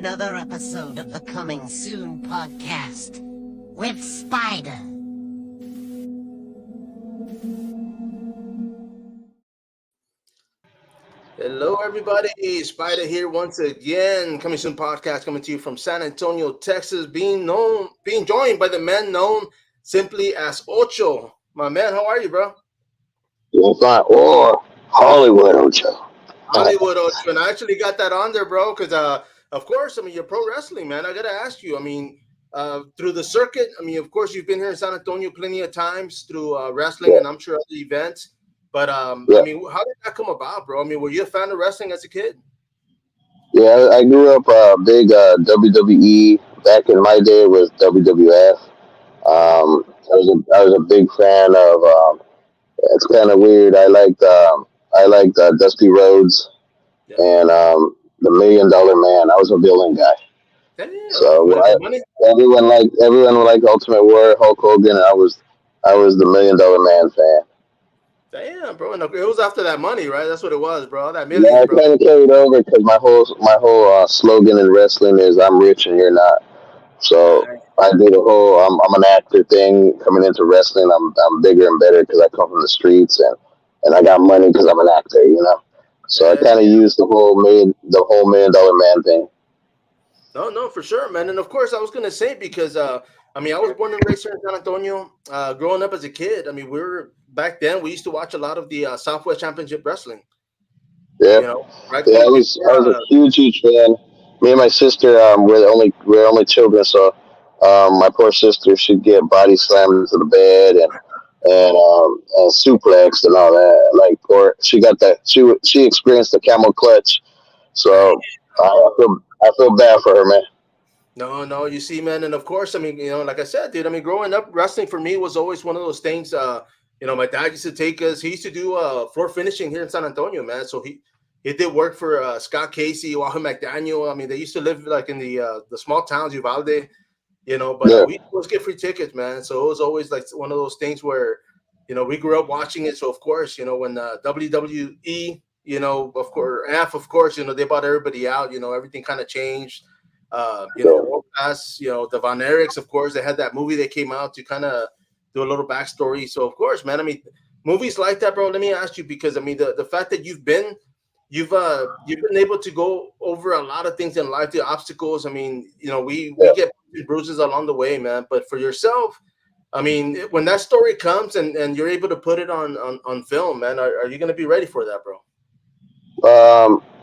another episode of the Coming Soon podcast with Spider. Hello, everybody. Spider here once again. Coming Soon podcast coming to you from San Antonio, Texas. Being joined by the man known simply as Ocho. My man, how are you, bro? Doing fine. Or Hollywood, Ocho. Hollywood Ocho, and I actually got that on there, bro, because of course, I mean, you're pro wrestling, man. I gotta ask you. I mean, through the circuit. I mean, of course, you've been here in San Antonio plenty of times through wrestling, Yeah, and I'm sure other events. But I yeah, mean, how did that come about, bro? I mean, were you a fan of wrestling as a kid? yeah. I grew up big WWE. Back in my day, it was WWF. Okay. I was a big fan of. It's kind of weird. I liked Dusty Rhodes Yeah. and the Million Dollar Man. I was a villain guy. Damn. You So wanted the money? everyone liked Ultimate Warrior, Hulk Hogan, and I was the Million Dollar Man fan. Damn, bro. And it was after that money, right? That's what it was, bro. That Yeah, millions, I bro. kind of carried over because my whole slogan in wrestling is "I'm rich and you're not." So Nice. I do the whole I'm an actor thing coming into wrestling. I'm bigger and better because I come from the streets and I got money because I'm an actor, you know. So I Yeah, kind of yeah. used the whole million dollar man thing. No, no, for sure, man. And of course, I was gonna say because I mean, I was born and raised here in San Antonio. Growing up as a kid, I mean, we were back then. We used to watch a lot of the Southwest Championship Wrestling. Yeah, You know, right yeah. I was before. I was a huge fan. Me and my sister we're the only children, so my poor sister she'd get body slammed into the bed and suplexed and all that. Like poor, she got that. She experienced the camel clutch. Dang. So I feel bad for her, man. No, no, you see, man, and of course, I mean, like I said, dude, I mean, growing up, wrestling for me was always one of those things. My dad used to take us. He used to do floor finishing here in San Antonio, man. So he did work for Scott Casey, Wahoo McDaniel. I mean, they used to live like in the small towns, Uvalde, but Yeah, we always get free tickets, man. So it was always like one of those things where, we grew up watching it. So of course, when WWE, of course, of course, they bought everybody out. Everything kind of changed. yeah. World Class, the Von Erichs, of course, they had that movie that came out to kind of do a little backstory. So of course, man, I mean, movies like that, bro. Let me ask you because I mean, the fact that you've been able to go over a lot of things in life, the obstacles. I mean, we Yeah. get bruises along the way, man. But for yourself, I mean, when that story comes and you're able to put it on film, man, are you going to be ready for that, bro?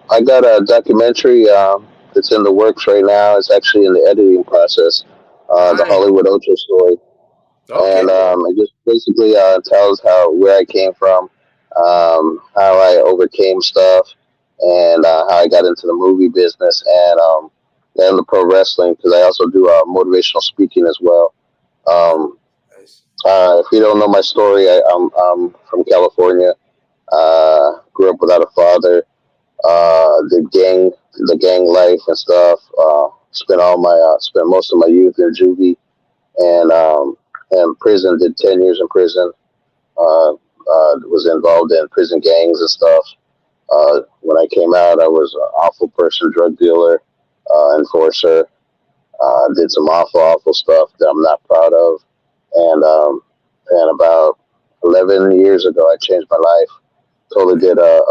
I got a documentary that's in the works right now. It's actually in the editing process. The Nice. Hollywood Ocho story, Okay. and it just basically tells how where I came from, how I overcame stuff, and how I got into the movie business and the pro wrestling because I also do motivational speaking as well. Nice. Um, Nice. if you don't know my story, I'm from California. Grew up without a father. The gang life and stuff. Spent most of my youth in juvie and prison. Did 10 years in prison. Was involved in prison gangs and stuff. When I came out, I was an awful person, drug dealer, enforcer. Did some awful stuff that I'm not proud of. And about 11 years ago, I changed my life. Totally did a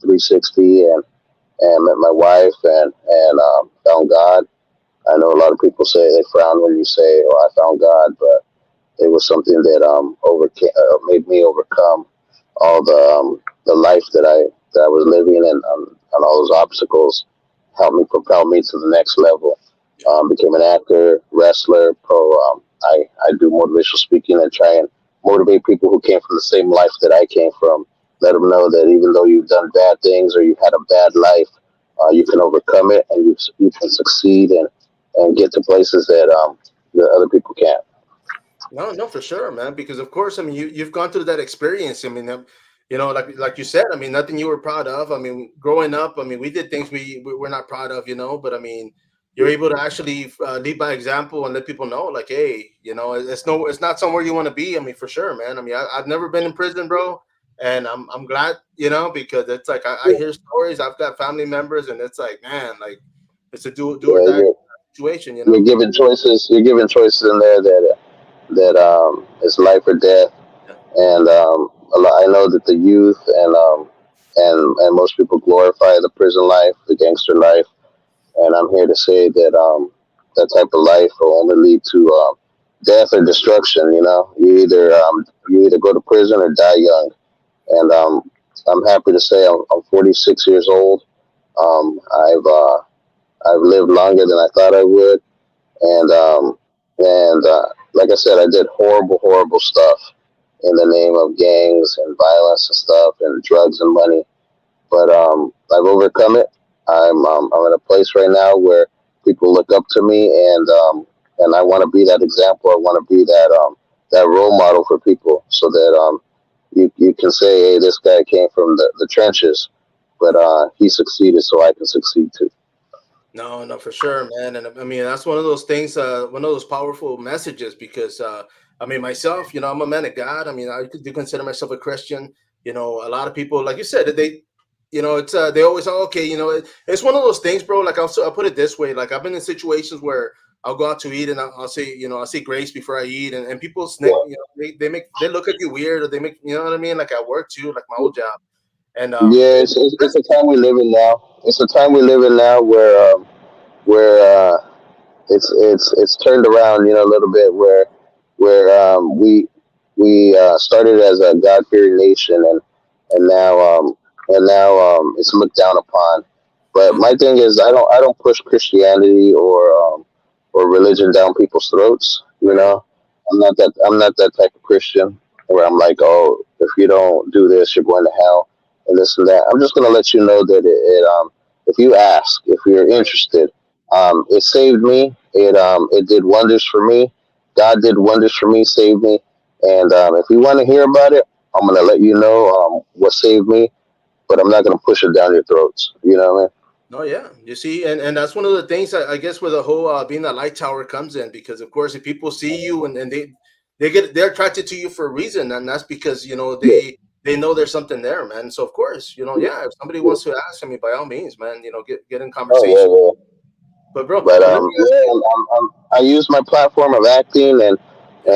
360 and met my wife and found God. I know a lot of people say they frown when you say, "Oh, I found God," but it was something that made me overcome all the life that I was living and all those obstacles. Helped me propel me to the next level. Became an actor, wrestler, pro. I do motivational speaking and try and motivate people who came from the same life that I came from. Let them know that even though you've done bad things or you've had a bad life, you can overcome it and you can succeed and get to places that other people can't. No, no, for sure, man. Because of course, I mean, you've gone through that experience. I mean, like you said, I mean, nothing you were proud of. I mean, growing up, I mean, we did things we're not proud of, But I mean, you're able to actually lead by example and let people know, like, hey, it's not somewhere you want to be. I mean, for sure, man. I mean, I've never been in prison, bro, and I'm glad, because it's like I hear stories. I've got family members, and it's like, man, like. It's a do or Yeah, die situation, you you're know. giving choices. You're giving choices in there that is life or death. Yeah. And I know that the youth and most people glorify the prison life, the gangster life, and I'm here to say that that type of life will only lead to death or destruction. You know, you either go to prison or die young. And I'm happy to say I'm 46 years old. Um, I've uh, I've lived longer than I thought I would, and like I said, I did horrible stuff in the name of gangs and violence and stuff and drugs and money. But I've overcome it. I'm in a place right now where people look up to me, and I want to be that example. I want to be that role model for people, so that you can say, hey, this guy came from the trenches, but he succeeded, so I can succeed too. No, no, for sure, man. And I mean, that's one of those things, one of those powerful messages because, I mean, myself, you know, I'm a man of God. I mean, I do consider myself a Christian. You know, a lot of people, like you said, they, you know, it's, they always, oh, okay, you know, it's one of those things, bro. Like, I'll put it this way. Like, I've been in situations where I'll go out to eat and I'll say, you know, I'll say grace before I eat. And people snick, Yeah, you know, they look at you weird or they make, you know what I mean? Like at work too, like my old job. And, yeah. It's that's, a time we live in now. It's a time we live in now where it's turned around, you know, a little bit where we started as a God fearing nation, and now it's looked down upon. But no, my thing is, I don't push Christianity or religion down people's throats. You right. know, I'm not that type of Christian where I'm like, oh, if you don't do this, you're going to hell and this and that. I'm just gonna let you know that if you ask, if you're interested, it saved me. It did wonders for me. God did wonders for me, saved me. And if you want to hear about it, I'm gonna let you know what saved me. But I'm not gonna push it down your throats. You know what I mean? No, yeah, you see, and that's one of the things I guess where the whole being a light tower comes in because of course if people see you and they're attracted to you for a reason and that's because you know Yeah. they know there's something there, man. So of course you know yeah, if somebody Yeah. wants to ask, I mean by all means, man, you know get in Oh conversation. yeah, yeah. But bro, But let me ask yeah, you, I use my platform of acting yeah.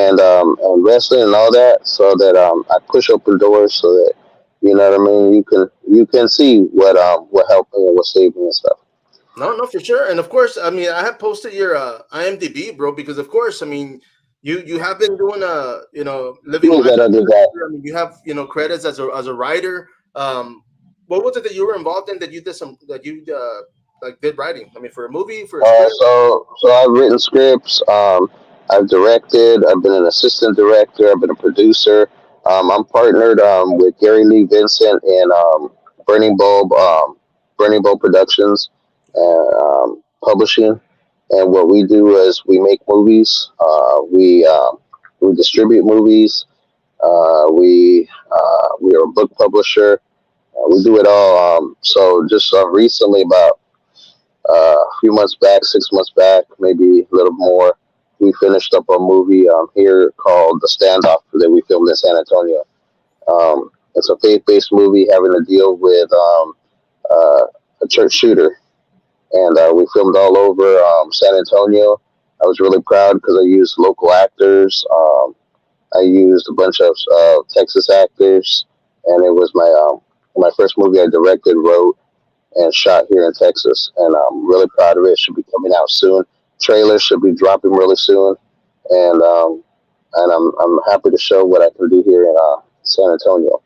and wrestling and all that, so that I push open doors, so that you know what I mean. You can see what helped me and what saved me and stuff. No, no, for sure. And of course, I mean, I have posted your IMDb, bro, because of course, I mean, you have been doing you know, living Who is life. that other guy? I mean, you have you know credits as a writer. What was it that you were involved in that you did some that you like did writing? I mean, for a movie, for a script. So I've written scripts. I've directed. I've been an assistant director. I've been a producer. I'm partnered with Gary Lee Vincent in Burning Bulb Productions and publishing. And what we do is we make movies. We distribute movies. We are a book publisher. We do it all. So just recently, about a few months back, 6 months back, maybe a little more, we finished up a movie here called The Standoff that we filmed in San Antonio. It's a faith-based movie having to deal with uh, a church shooter, and we filmed all over San Antonio. I was really proud because I used local actors. I used a bunch of Texas actors, and it was my first movie I directed, wrote, and shot here in Texas. And I'm really proud of it. It should be coming out soon. Trailers should be dropping really soon. And I'm happy to show what I can do here in San Antonio.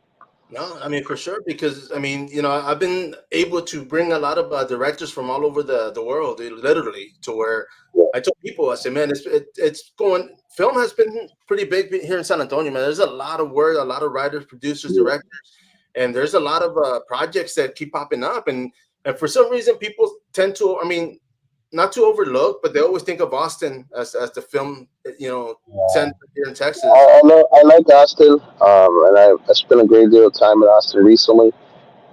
No, I mean for sure because I mean you know I've been able to bring a lot of directors from all over the world, literally, to where Yeah, I told people I said, man, it's going. Film has been pretty big here in San Antonio, man. There's a lot of work, a lot of writers, producers, yeah, directors, and there's a lot of projects that keep popping up, and for some reason people tend to, I mean, not to overlook, but they always think of Austin as the film, you know, yeah. center here in Texas. I like Austin, and I spent a great deal of time in Austin recently.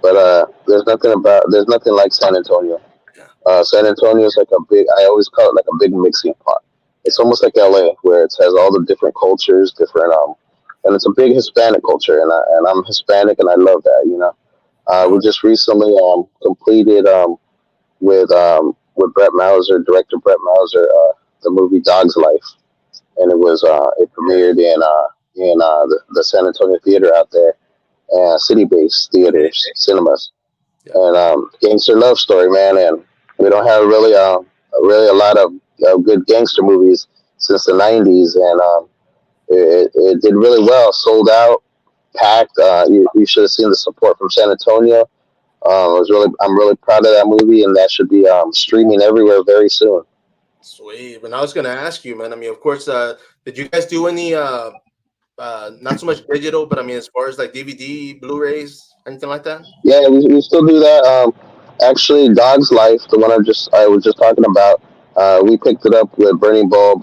But there's nothing like San Antonio. Yeah, San Antonio is like a big. I always call it like a big mixing pot. yeah, It's almost like LA, where it has all the different cultures, different and it's a big Hispanic culture, and I'm Hispanic, and I love that. You know, we no, just recently completed with with Brett Mauser, director Brett Mauser, the movie Dog's Life, and it premiered in the San Antonio theater out there, city based theaters, cinemas, Yeah. and gangster love story, man. And we don't have really a lot of good gangster movies since the '90s, and it did really well, sold out, packed. You should have seen the support from San Antonio. I'm really proud of that movie, and that should be streaming everywhere very soon. Sweet. But I was gonna ask you, man. I mean, of course, did you guys do any not so much digital, but I mean, as far as like DVD, Blu-rays, anything like that? Yeah, we still do that. Actually, Dog's Life, the one I was just talking about, we picked it up with Burning Bulb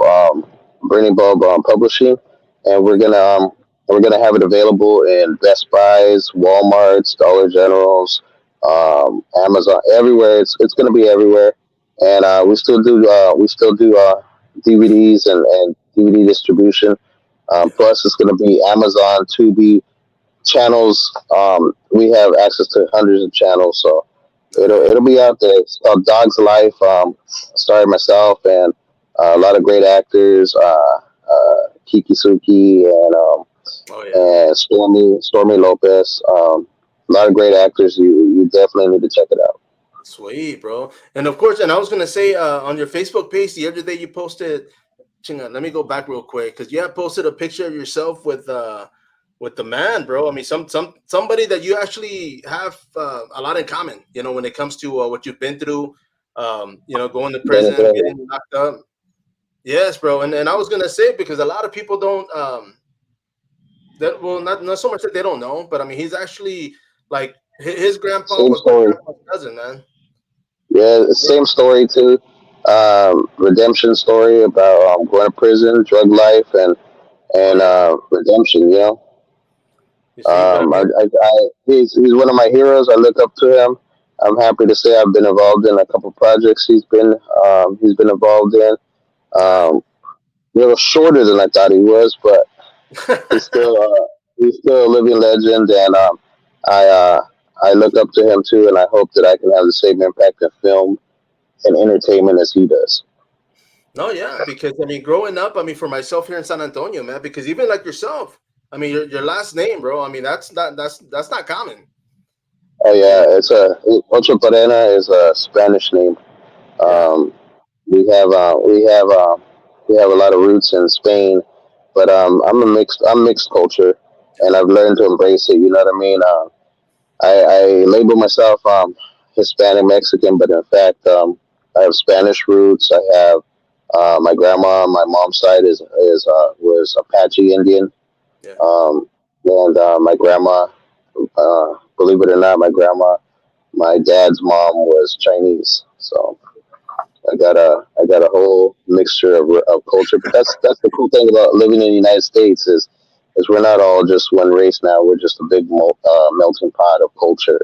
Publishing, and we're gonna have it available in Best Buys, WalMarts, Dollar Generals, Amazon, everywhere. It's gonna be everywhere, and we still do DVDs and DVD distribution. Yeah. Plus, it's gonna be Amazon, Tubi channels. We have access to hundreds of channels, so it'll be out there. It's called Dog's Life. Starring myself and a lot of great actors, Kiki Suki Oh yeah. and Stormy Lopez. A lot of great actors. You definitely need to check it out. Sweet, bro. And of course, and I was gonna say on your Facebook page the other day you posted. Hang on, let me go back real quick because you have posted a picture of yourself with the man, bro. I mean, somebody that you actually have a lot in common. You know, when it comes to what you've been through. You know, going to prison, Venezuela. getting locked up. Yes, bro. And I was gonna say because a lot of people don't that well not so much that they don't know, but I mean he's actually like his grandpa Same was my story. grandpa's cousin, man. Yeah, Yeah, same story too. Redemption story about going to prison, drug life, oh and yeah. redemption. You know. You see, but I mean, He's one of my heroes. I look up to him. I'm happy to say I've been involved in a couple projects he's been involved in. nice. Um, a little shorter than I thought he was, but he's still he's still a living legend, and I uh, I look up to him too, and I hope that I can have the same impact in film and entertainment as he does. No, yeah, because I mean, growing up, I mean, for myself here in San Antonio, man, because even like yourself, I mean, your last name, bro. I mean, that's not common, Oh you know. yeah, Ochotorena is a Spanish name. Yeah, Um, we have we have a lot of roots in Spain, but I'm mixed culture, and I've learned to embrace it. You know what I mean? I label myself Hispanic Mexican, but in fact, I have Spanish roots. I have my grandma on my mom's side is was Apache Indian, yeah. um, and my grandma, believe it or not, my dad's mom was Chinese. So I got a whole mixture of culture. But that's the cool thing about living in the United States is we're not all just one race now. We're just a big melting pot of culture,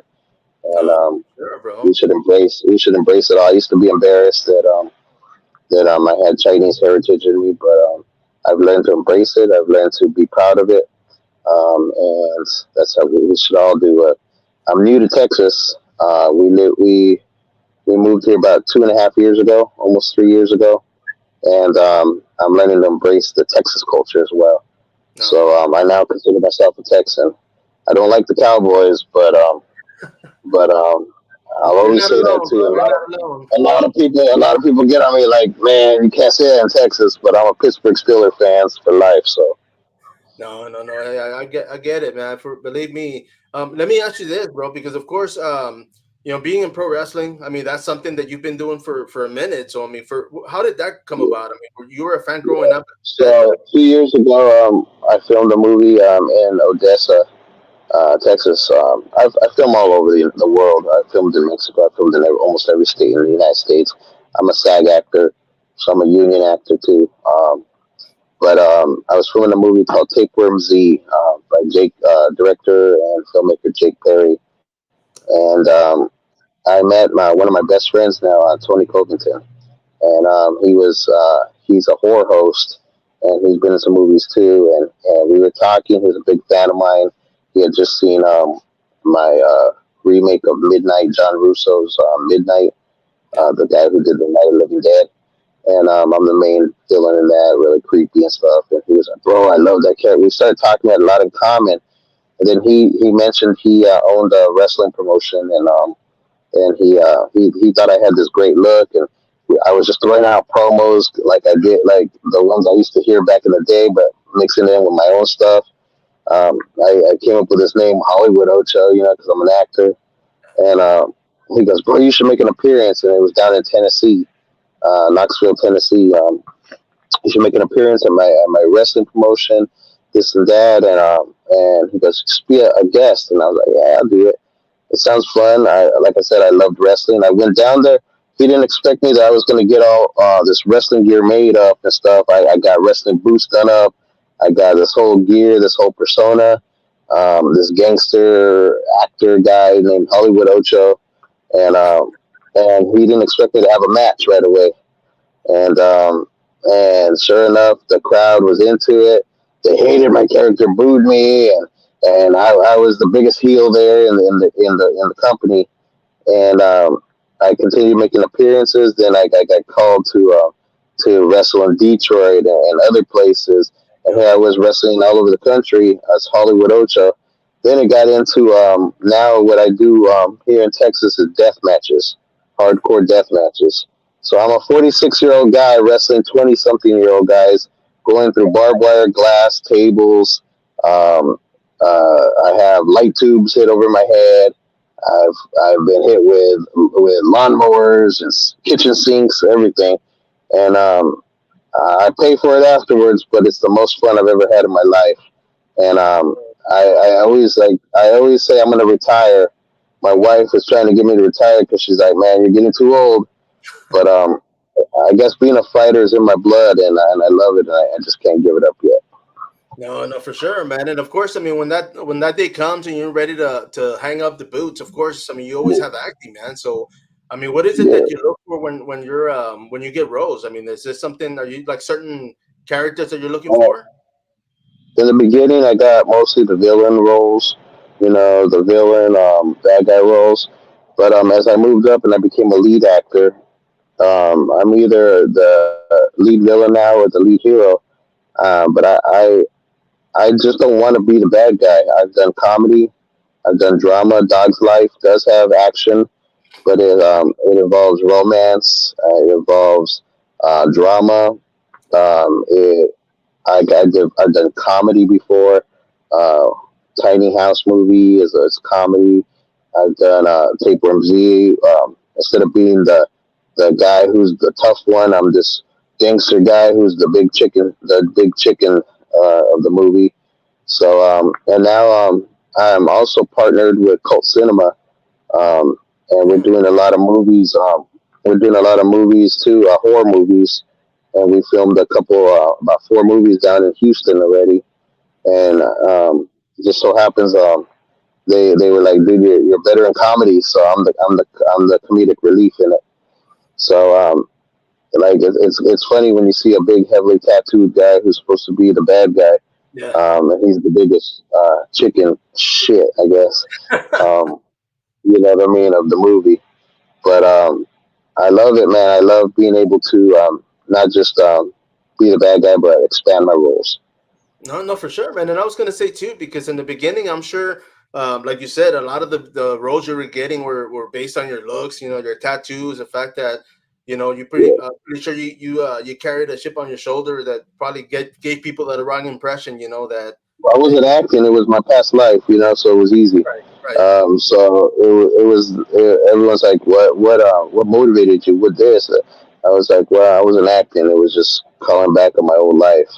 and No, sure, we bro. should embrace it all. I used to be embarrassed that I had Chinese heritage in me, but I've learned to embrace it. I've learned to be proud of it, and that's how we should all do it. I'm new to Texas. We moved here about 2.5 years ago, almost 3 years ago, and I'm learning to embrace the Texas culture as well. No, So yeah. I now consider myself a Texan. I don't like the Cowboys, but I'll You're always not say that alone, too. bro. You're not alone. A lot of people get on me like, man, you can't say that in Texas, but I'm a Pittsburgh Steelers fans for life. So No, no, no. I get it, man. For believe me, let me ask you this, bro, because of course, you know, being in pro wrestling, I mean, that's something that you've been doing for a minute. So, I mean, for how did that come about? I mean, you were a fan growing up, you said, but so 2 years ago, I filmed a movie in Odessa, Texas. I film all over the world. I filmed in Mexico. I filmed in almost every state in the United States. I'm a SAG actor, so I'm a union actor too. But I was filming a movie called Tapeworm Z by director and filmmaker Jake Perry, and I met one of my best friends now, Tony Covington, and he's a horror host, and he's been in some movies too. And we were talking. He was a big fan of mine. He had just seen my remake of Midnight, John Russo's Midnight, Yeah. the guy who did the Night of the Living Dead, and I'm the main villain in that, really creepy and stuff. And he was like, "Bro, I love that character." We started talking, we had a lot in common. And then he mentioned he owned a wrestling promotion, and he thought I had this great look, and I was just throwing out promos like I did, like the ones I used to hear back in the day, but mixing it in with my own stuff. I came up with this name Hollywood Ocho, because I'm an actor, and he goes, "Bro, you should make an appearance," and it was down in Tennessee, Knoxville, Tennessee. You should make an appearance at my wrestling promotion, this and that, and he goes, "Just be a guest," and I was like, "Yeah, I'll do it." It sounds fun. Like I said, I loved wrestling. I went down there. He didn't expect me that I was going to get all this wrestling gear made up and stuff. I got wrestling boots done up. I got this whole gear, this whole persona. This gangster actor guy named Hollywood Ocho, and and he didn't expect me to have a match right away. And sure enough, the crowd was into it. They hated my character, booed me, and I was the biggest heel there in the company. And I continued making appearances. Then I got called to wrestle in Detroit and other places. And here I was wrestling all over the country as Hollywood Ocho. Then it got into now what I do here in Texas is death matches, hardcore death matches. So I'm a 46-year-old guy wrestling 20-something-year-old guys, going through barbed wire, glass, tables. Um, I have light tubes hit over my head. I've been hit with lawnmowers and kitchen sinks, everything, and I pay for it afterwards. But it's the most fun I've ever had in my life. And I always say I'm going to retire. My wife is trying to get me to retire because she's like, "Man, you're getting too old." But I guess being a fighter is in my blood, and I love it. And I just can't give it up yet. No, no, for sure, man. And of course, I mean, when that day comes and you're ready to hang up the boots, of course, I mean, you always have acting, man. So, I mean, what is it Yeah. that you look for when you get roles? I mean, is this something? Are you like certain characters that you're looking for? In the beginning, I got mostly the villain roles, the villain, bad guy roles. But as I moved up and I became a lead actor, I'm either the lead villain now or the lead hero. But I just don't want to be the bad guy. I've done comedy, I've done drama. Dog's Life does have action, but it involves romance, it involves drama. It I've done comedy before. Uh, Tiny House movie is comedy. I've done Tapeworm Z. Instead of being the guy who's the tough one, I'm this gangster guy who's the big chicken of the movie. So and now I'm also partnered with Cult Cinema, and we're Oh, doing a lot of movies. We're doing a lot of movies too, horror movies, and we filmed a couple, about four movies down in Houston already. And it just so happens, they were like, "Dude, you're better in comedy," so I'm the comedic relief in it. So like it's funny when you see a big, heavily tattooed guy who's supposed to be the bad guy, yeah. and he's the biggest chicken shit, I guess. Um, you know what I mean, of the movie. But I love it, man. I love being able to not just be the bad guy, but expand my roles. No, no, for sure, man. And I was gonna say too, because in the beginning, I'm sure, like you said, a lot of the roles you were getting were based on your looks, your tattoos, the fact that you Yeah. pretty sure you carried a chip on your shoulder that probably gave people the wrong impression, that I that wasn't acting; it was my past life, so it was easy. right, right, So everyone's like, what motivated you with this? I was like, well, I wasn't acting; it was just calling back on my old life.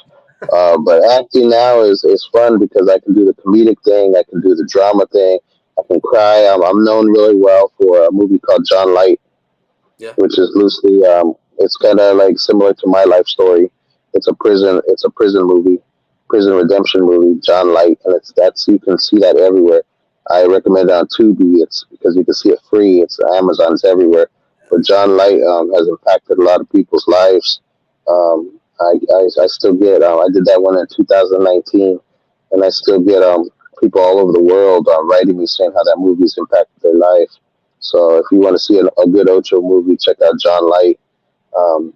But acting now is fun because I can do the comedic thing, I can do the drama thing, I can cry. I'm known really well for a movie called John Light, yeah, which is loosely it's kind of like similar to my life story. It's a prison movie, prison redemption movie, John Light, and that's you can see that everywhere. I recommend it on Tubi. It's because you can see it free. It's Amazon. It's everywhere. But John Light has impacted a lot of people's lives. I still get I did that one in 2019, and I still get people all over the world writing me saying how that movie's impacted their life. So if you want to see a good Ocho movie, check out John Light. Um,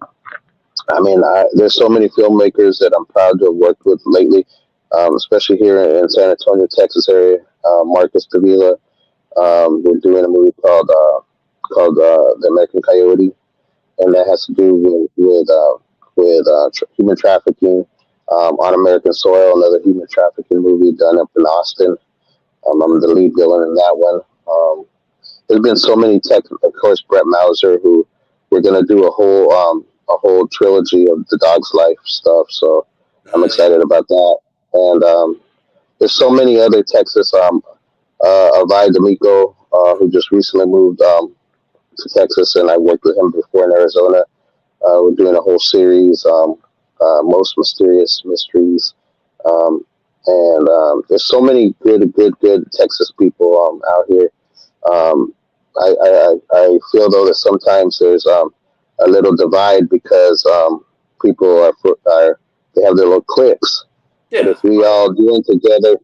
there's so many filmmakers that I'm proud to have worked with lately, especially here in San Antonio, Texas area. Marcus Davila. We're doing a movie called The American Coyote, and that has to do with human trafficking on American soil. Another human trafficking movie done up in Austin. I'm the lead villain in that one. There's been so many tech. Of course, Brett Mauser, who we're gonna do a whole trilogy of the Dog's Life stuff. So I'm Nice. excited about that. And there's so many other Texas. Avi D'Amico, who just recently moved to Texas, and I worked with him before in Arizona. We're doing a whole series, Most Mysterious Mysteries. Um, and there's so many good Texas people out here. Um, I feel though that sometimes there's a little divide because people are they have their little cliques. But Yeah. if we all join together,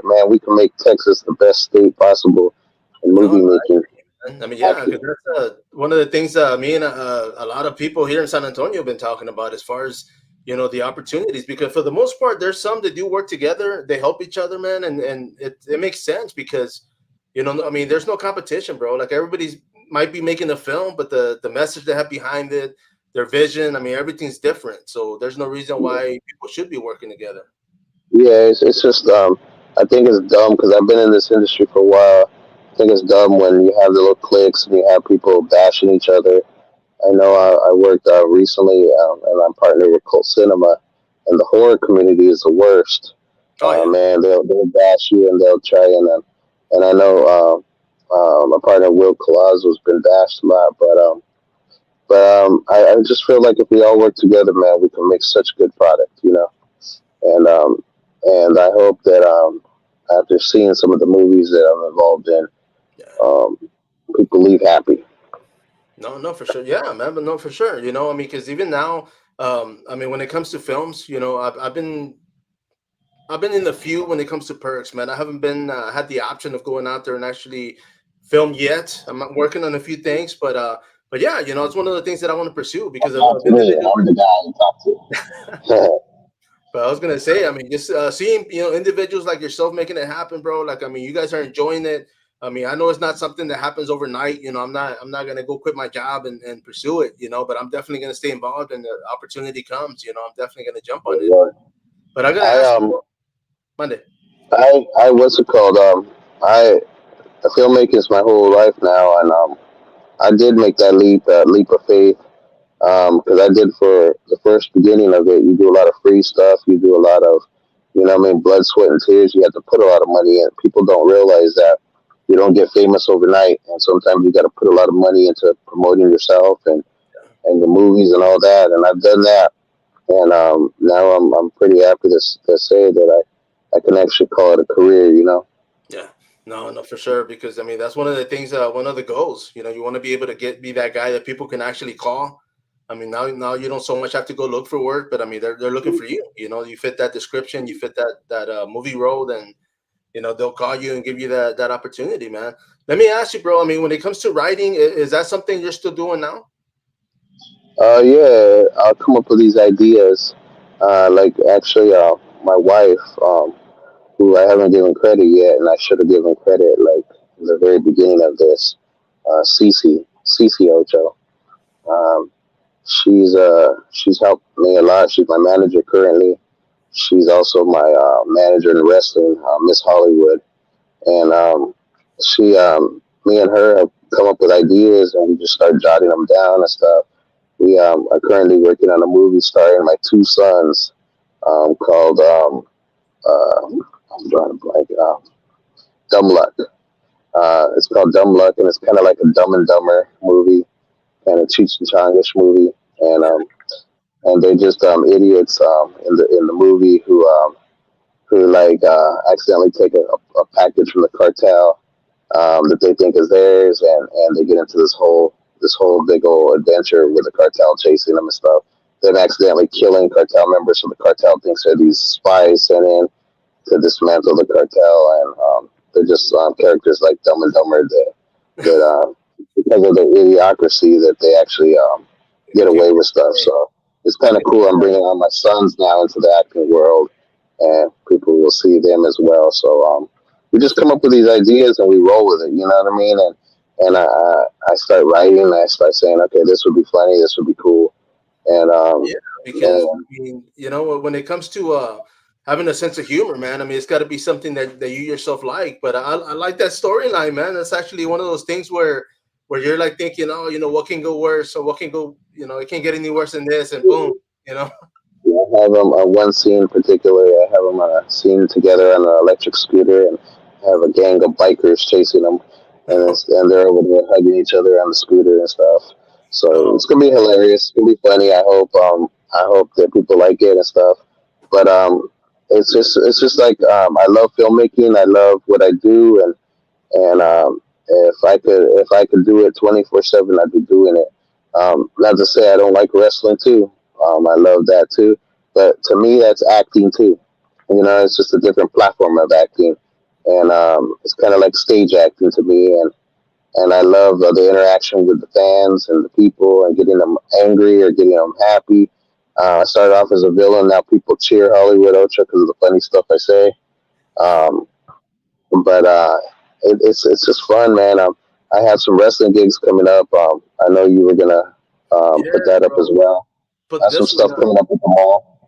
man, we can make Texas the best state possible in No, movie making. I mean, yeah, because that's one of the things me and a lot of people here in San Antonio have been talking about as far as the opportunities. Because for the most part, there's some that do work together. They help each other, man, and it makes sense because I mean, there's no competition, bro. Like everybody's might be making a film, but the message they have behind it, their vision, I mean, everything's different. So there's no reason why people should be working together. Yeah, it's just I think it's dumb because I've been in this industry for a while. I think it's dumb when you have the little cliques and you have people bashing each other. I know I worked recently and I'm partnered with Cult Cinema, and the horror community is the worst. Oh yeah. Man, they'll bash you and they'll try and I know my partner Will Colazzo's been bashed a lot, but I just feel like if we all work together, man, we can make such good product, and I hope that after seeing some of the movies that I'm involved in, Yeah. um, people leave happy. No, no, for sure. Yeah, man, but no, for sure. I mean, because even now, I mean, when it comes to films, I've been in the few when it comes to perks, man. I haven't been had the option of going out there and actually film yet. I'm not working on a few things, but yeah, it's one of the things that I want to pursue because Talk of to me. individuals. I'm the guy to talk to. But I was gonna say, I mean, just seeing individuals like yourself making it happen, bro. Like, I mean, you guys are enjoying it. I mean, I know it's not something that happens overnight. I'm not gonna go quit my job and pursue it. But I'm definitely gonna stay involved, and the opportunity comes. I'm definitely gonna jump on it. But I'm gonna I ask you, Monday. what's it called? I filmmaking is my whole life now, and I did make that leap of faith because I did for the first beginning of it. You do a lot of free stuff. You do a lot of, blood, sweat, and tears. You have to put a lot of money in. People don't realize that you don't get famous overnight, and sometimes you got to put a lot of money into promoting yourself and the movies and all that. And I've done that, and now I'm pretty happy to say that I can actually call it a career. Yeah, no, no, for sure. Because I mean, that's one of the things. One of the goals. You want to be able to be that guy that people can actually call. I mean, now you don't so much have to go look for work, but I mean, they're looking for you. You fit that description, you fit that movie role, then they'll call you and give you that opportunity, man. Let me ask you, bro. I mean, when it comes to writing, is that something you're still doing now? Yeah, I'll come up with these ideas. Like actually, my wife, who I haven't given credit yet, and I should have given credit like in the very beginning of this. Cece Ocho. Um, she's helped me a lot. She's my manager currently. She's also my manager in wrestling, Miss Hollywood, and me and her have come up with ideas, and we just start jotting them down and stuff. We are currently working on a movie starring my two sons called I'm drawing a blank. Dumb Luck. It's called Dumb Luck, and it's kind of like a Dumb and Dumber movie, kind of Cheech and Chongish movie, and they're just idiots in the movie who like accidentally take a package from the cartel that they think is theirs, and they get into this whole big old adventure with the cartel chasing them and stuff. Then accidentally killing cartel members, so the cartel thinks they're these spies sent in to dismantle the cartel, and they're just characters like Dumb and Dumber that because of the idiocracy that they actually get Get away with stuff. So it's kind of get cool. I'm bringing on my sons now into the acting world, and people will see them as well. So we just come up with these ideas and we roll with it. You know what I mean? And I start writing. And I start saying, okay, this would be funny. This would be cool. And Yeah, because and I mean, when it comes to having a sense of humor, man, I mean, it's got to be something that you yourself like. But I like that storyline, man. That's actually one of those things where you're like thinking, oh, what can go worse, or what can go, it can't get any worse than this, and boom, you know. yeah, I have them one scene in particular. I have them scene together on an electric scooter, and have a gang of bikers chasing them, and they're over there hugging each other on the scooter and stuff. So Oh, it's gonna be hilarious. It's gonna be funny. I hope that people like it and stuff. But it's just like I love filmmaking. I love what I do, and if I could do it 24/7, I'd be doing it. Not to say I don't like wrestling too. I love that too. But to me, that's acting too. It's just a different platform of acting, and it's kind of like stage acting to me. And I love the interaction with the fans and the people, and getting them angry or getting them happy. I started off as a villain. Now people cheer Hollywood Ocho because of the funny stuff I say. Um, but it's just fun, man. I have some wrestling gigs coming up. I know you were gonna yeah, put that up bro. as well. I Put have some this one stuff up. coming up at the mall.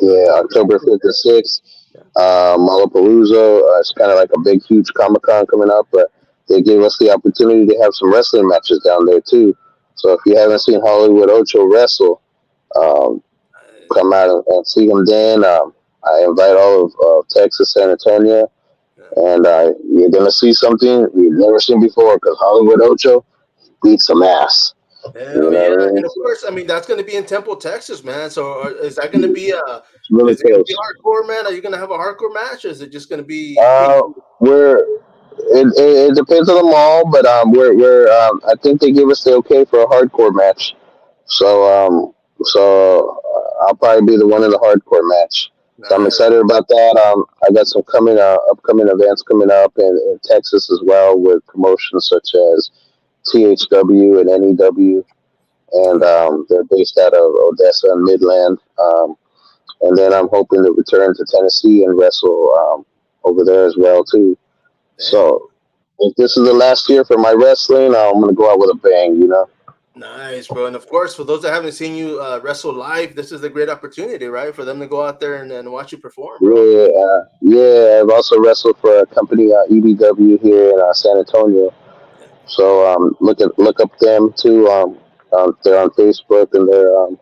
Yeah, October. October 5th and 6th, Yeah. Malapalooza. It's kind of like a big, huge Comic Con coming up, but they gave us the opportunity to have some wrestling matches down there too. So if you haven't seen Hollywood Ocho wrestle, um, come out and see him then. I invite all of Texas, San Antonio, Yeah. and you're gonna see something you've never seen before because Hollywood Ocho beats some ass. You Hell know yeah, what I mean? and of So course, I mean that's going to be in Temple, Texas, man. So is that going to be it's really is it going to be close. hardcore, man? Are you going to have a hardcore match, or is it just going to be Uh, PG? we're it depends on the mall, but we're I think they give us the okay for a hardcore match. So I'll probably be the one in the hardcore match. So I'm Nice. excited about that. I got some upcoming events coming up in Texas as well with promotions such as THW and NEW, and they're based out of Odessa and Midland. And then I'm hoping to return to Tennessee and wrestle over there as well too. Damn. So if this is the last year for my wrestling, I'm gonna go out with a bang. Nice, bro. And of course, for those that haven't seen you wrestle live, this is a great opportunity, right? For them to go out there and watch you perform, bro. Yeah, yeah. I've also wrestled for a company, EBW here in San Antonio. Yeah. So look up them too. They're on Facebook and they're on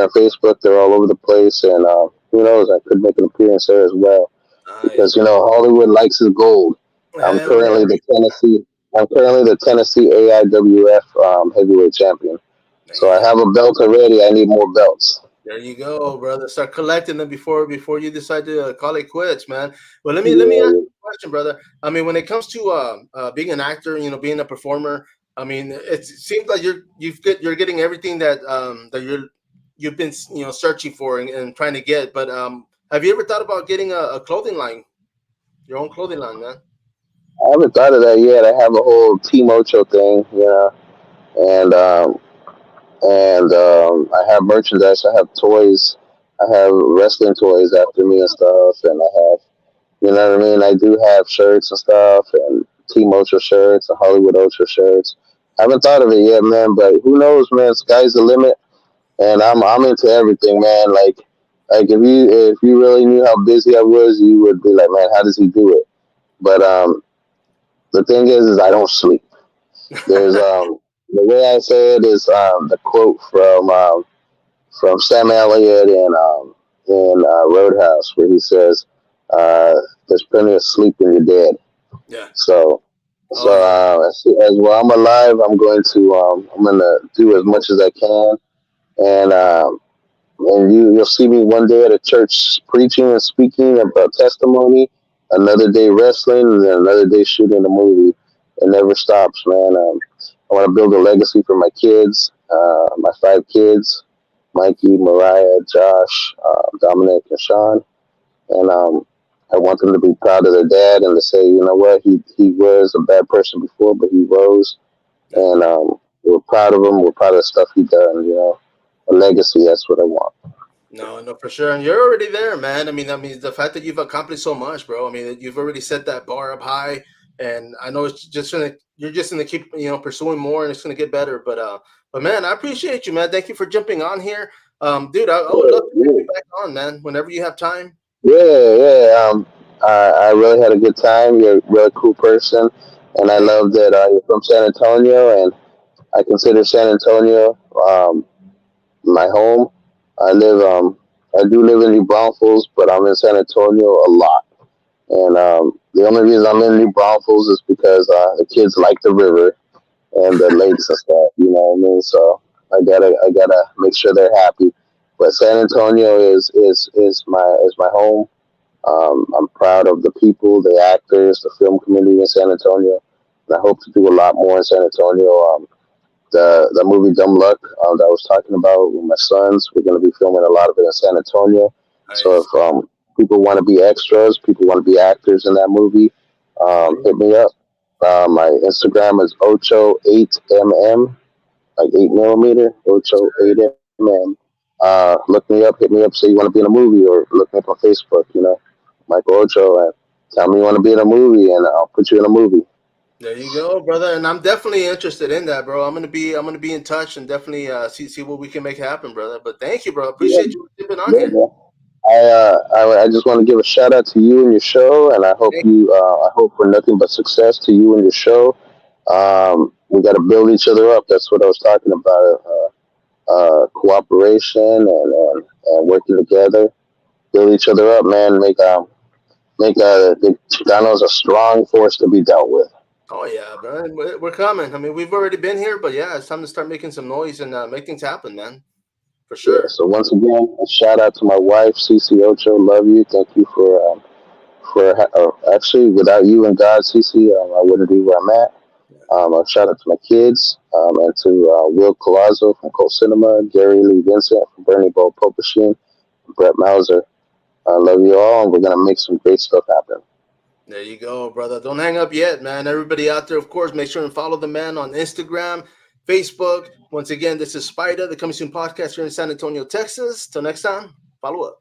Facebook. They're all over the place, and who knows? I could make an appearance there as well Nice, because man. Hollywood likes his gold. I'm Hell yeah. currently the Tennessee. I'm currently the Tennessee AIWF heavyweight champion. So I Man. have a belt already. I need more belts. There you go, brother. Start collecting them before you decide to call it quits, man. Well, let me ask Yeah, you a question, brother. I mean, when it comes to being an actor, being a performer, I mean, it seems like you're getting everything that you've been searching for and trying to get. But have you ever thought about getting a clothing line, your own clothing line, man? I haven't thought of that yet. I have a whole Team Ocho thing, and I have merchandise. I have toys. I have wrestling toys after me and stuff, and I have, what I mean. I do have shirts and stuff, and Team Ocho shirts and Hollywood Ocho shirts. I haven't thought of it yet, man. But who knows, man? Sky's the limit, and I'm into everything, man. Like if you really knew how busy I was, you would be like, man, how does he do it? But the thing is I don't sleep. There's the way I say it is the quote from Sam Elliott in Roadhouse where he says, "There's plenty of sleep when you're dead." Yeah. So Oh yeah. as while I'm alive, I'm gonna do as much as I can, and you'll see me one day at a church preaching and speaking about testimony, another day wrestling, and then another day shooting a movie. It never stops, man. I want to build a legacy for my kids, my 5 kids, Mikey, Mariah, Josh, Dominic, and Sean. And I want them to be proud of their dad and to say, you know what, he was a bad person before, but he rose, Yeah. and we're proud of him. We're proud of the stuff he done. You know, a legacy. That's what I want. No, no, for sure. And you're already there, man. I mean, the fact that you've accomplished so much, bro. I mean, you've already set that bar up high, and I know it's just gonna, you're just gonna keep, pursuing more, and it's gonna get better. But man, I appreciate you, man. Thank you for jumping on here, dude. I would love to have Yeah, you back on, man, whenever you have time. yeah. I really had a good time. You're a really cool person, and I Thank love that you're from San Antonio, and I consider San Antonio my home. I live, I do live in New Braunfels, but I'm in San Antonio a lot. And the only reason I'm in New Braunfels is because the kids like the river and the lakes and stuff. You know what I mean? So I gotta make sure they're happy. But San Antonio is my home. I'm proud of the people, the actors, the film community in San Antonio, and I hope to do a lot more in San Antonio. The movie Dumb Luck that I was talking about with my sons, we're going to be filming a lot of it in San Antonio. So nice. if people want to be extras, people want to be actors in that movie, hit me up. My Instagram is Ocho8mm, like 8 millimeter, Ocho8mm. Look me up, hit me up, say you want to be in a movie, or look me up on Facebook, Michael Ocho, and tell me you want to be in a movie, and I'll put you in a movie. There you go, brother. And I'm definitely interested in that, bro. I'm gonna be in touch and definitely see what we can make happen, brother. But thank you, bro. Yeah, Appreciate you for being on yeah, here. man. I just want to give a shout out to you and your show, and I hope for nothing but success to you and your show. We got to build each other up. That's what I was talking about. Cooperation and working together, build each other up, man. Make the Chicanos a strong force to be dealt with. Oh yeah, bro. We're coming. I mean, we've already been here, but yeah, it's time to start making some noise and make things happen, man. For Yeah. sure. So once again, a shout out to my wife, Cece Ocho. Love you. Thank you for actually without you and God, Cece, I wouldn't be where I'm at. A shout out to my kids and to Will Colazzo from Cold Cinema, Gary Lee Vincent from Bernie Bowl Publishing, Brett Mauser. I love you all, and we're going to make some great stuff happen. There you go, brother. Don't hang up yet, man. Everybody out there, of course, make sure and follow the man on Instagram, Facebook. Once again, this is Spider, the Coming Soon podcast here in San Antonio, Texas. Till next time, follow up.